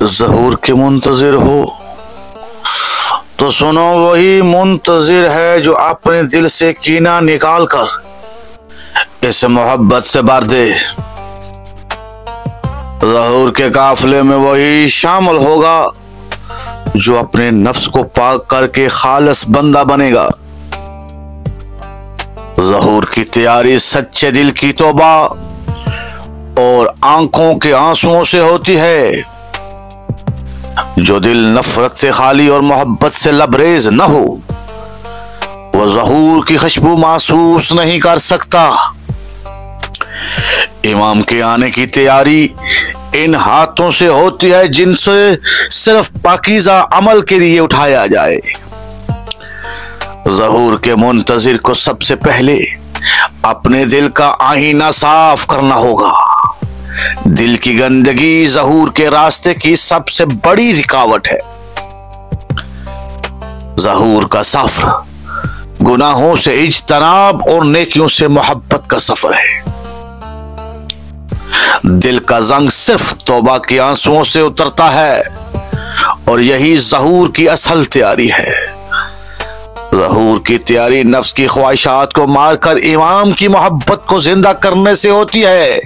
ज़हूर के मुंतजिर हो तो सुनो, वही मुंतजिर है जो अपने दिल से कीना निकाल कर इसे मोहब्बत से भर दे। ज़हूर के काफिले में वही शामिल होगा जो अपने नफ्स को पाक करके खालिस बंदा बनेगा। ज़हूर की तैयारी सच्चे दिल की तौबा और आंखों के आंसुओं से होती है। जो दिल नफरत से खाली और मोहब्बत से लबरेज न हो, वह ज़हूर की खुशबू महसूस नहीं कर सकता। इमाम के आने की तैयारी इन हाथों से होती है जिनसे सिर्फ पाकीज़ा अमल के लिए उठाया जाए। ज़हूर के मुंतजिर को सबसे पहले अपने दिल का आईना साफ करना होगा। दिल की गंदगी ज़हूर के रास्ते की सबसे बड़ी रुकावट है। ज़हूर का सफर गुनाहों से इज्तनाब और नेकियों से मोहब्बत का सफर है। दिल का जंग सिर्फ तौबा के आंसुओं से उतरता है और यही ज़हूर की असल तैयारी है। ज़हूर की तैयारी नफ्स की ख्वाहिशात को मारकर इमाम की मोहब्बत को जिंदा करने से होती है।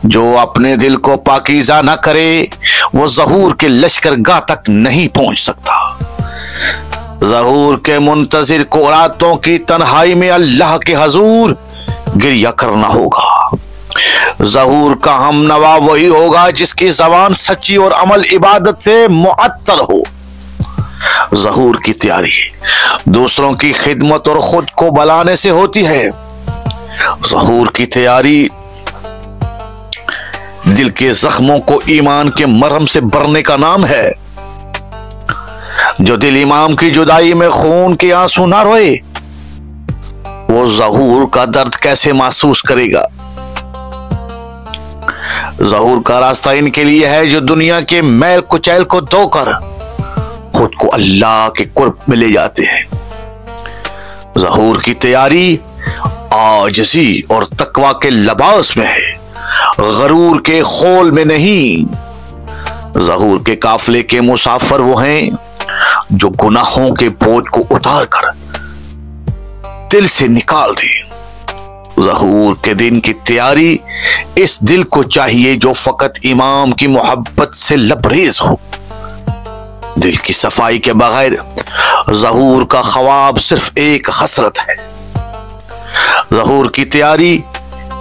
जो अपने दिल को पाकीज़ा न करे, वो ज़हूर के लश्करगाह तक नहीं पहुंच सकता। ज़हूर के मुंतजिर को रातों की तन्हाई में अल्लाह के हजूर गिरिया करना होगा। ज़हूर का हमनवा वही होगा जिसकी जबान सच्ची और अमल इबादत से मुअत्तर हो। ज़हूर की तैयारी दूसरों की खिदमत और खुद को बलाने से होती है। ज़हूर की तैयारी दिल के जख्मों को ईमान के मरहम से भरने का नाम है। जो दिल इमाम की जुदाई में खून के आंसू ना रोए, वो ज़हूर का दर्द कैसे महसूस करेगा। ज़हूर का रास्ता इनके लिए है जो दुनिया के मैल कुचैल को धोकर खुद को अल्लाह के कुर्ब में ले जाते हैं। ज़हूर की तैयारी आजिज़ी और तकवा के लिबास में है, गरूर के खोल में नहीं। ज़हूर के काफिले के मुसाफिर वो हैं जो गुनाहों के बोझ को उतार कर दिल से निकाल दें। ज़हूर के दिन की तैयारी इस दिल को चाहिए जो फकत इमाम की मोहब्बत से लबरेज हो। दिल की सफाई के बगैर ज़हूर का ख्वाब सिर्फ एक हसरत है। ज़हूर की तैयारी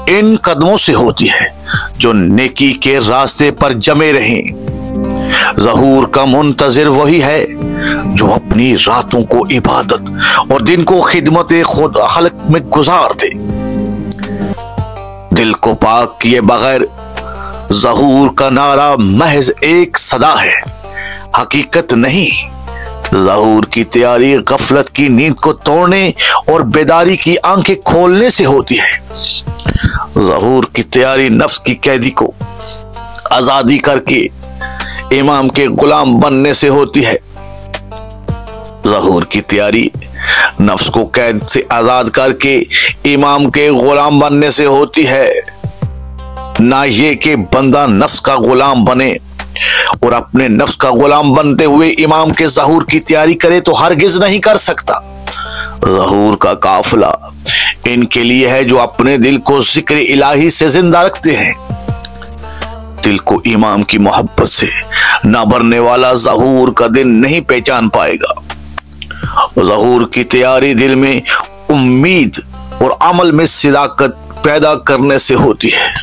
इन कदमों से होती है जो नेकी के रास्ते पर जमे रहें। ज़हूर का मुंतजिर वही है जो अपनी रातों को इबादत और दिन को खिदमत खुद खल्क में गुजार दे। दिल को पाक किए बगैर ज़हूर का नारा महज एक सदा है, हकीकत नहीं। ज़हूर की तैयारी गफलत की नींद को तोड़ने और बेदारी की आंखें खोलने से होती है। ज़हूर की तैयारी नफ्स की कैदी को आजादी करके इमाम के गुलाम बनने से होती है। ज़हूर की तैयारी नफ्स को कैद से आजाद करके इमाम के गुलाम बनने से होती है, ना ये कि बंदा नफ्स का गुलाम बने और अपने नफ्स का गुलाम बनते हुए इमाम के ज़हूर की तैयारी करे तो हरगिज नहीं कर सकता। ज़हूर का काफिला इनके लिए है जो अपने दिल को जिक्र इलाही से जिंदा रखते हैं। दिल को इमाम की मोहब्बत से ना भरने वाला ज़हूर का दिन नहीं पहचान पाएगा। ज़हूर की तैयारी दिल में उम्मीद और अमल में सिदाकत पैदा करने से होती है।